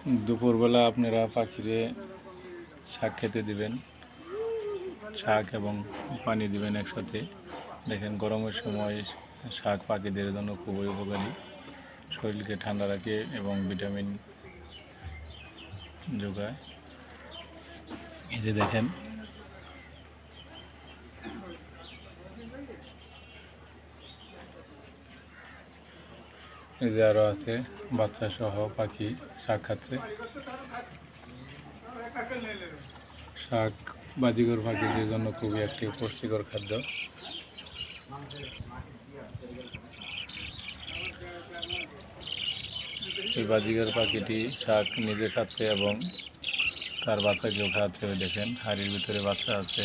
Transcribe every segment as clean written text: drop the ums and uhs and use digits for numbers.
দুপুরবেলা আপনারা পাখিরে শাক খেতে দিবেন, শাক এবং পানি দিবেন একসাথে। দেখেন গরমের সময় শাক পাখিদের জন্য খুবই উপকারী, শরীরকে ঠান্ডা রাখে এবং ভিটামিন যোগায়। এই যে দেখেন এই যে আরো আছে বাচ্চা সহ পাখি শাক খাচ্ছে। শাক বাজিগর পাখিদের জন্য খুবই একটি পুষ্টিকর খাদ্য। এই বাজিগর পাখিটি শাক নিজে খাচ্ছে এবং তার বাচ্চাকেও খাচ্ছে। দেখেন হাড়ির ভিতরে বাচ্চা আছে।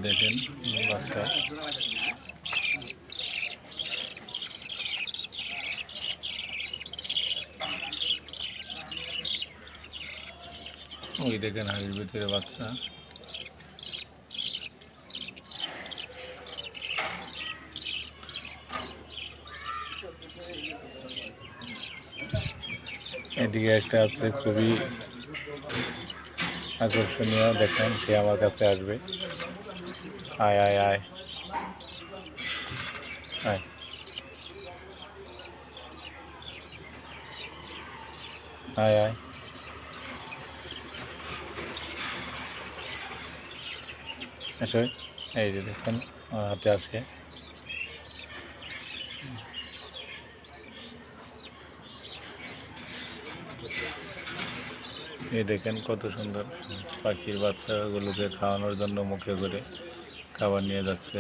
দেখেন বাচ্চা, ওই দেখেন হাড়ির ভিতরে বাচ্চা। এদিকে একটা আছে খুবই আকর্ষণীয়, দেখেন সে আমার কাছে আসবে। আয় আয় আয় আয়, আয় আয়। আসলে এই যে দেখেন আমার হাতে আসে। এই দেখেন কত সুন্দর পাখির বাচ্চাগুলোকে খাওয়ানোর জন্য মুখে করে খাবার নিয়ে যাচ্ছে।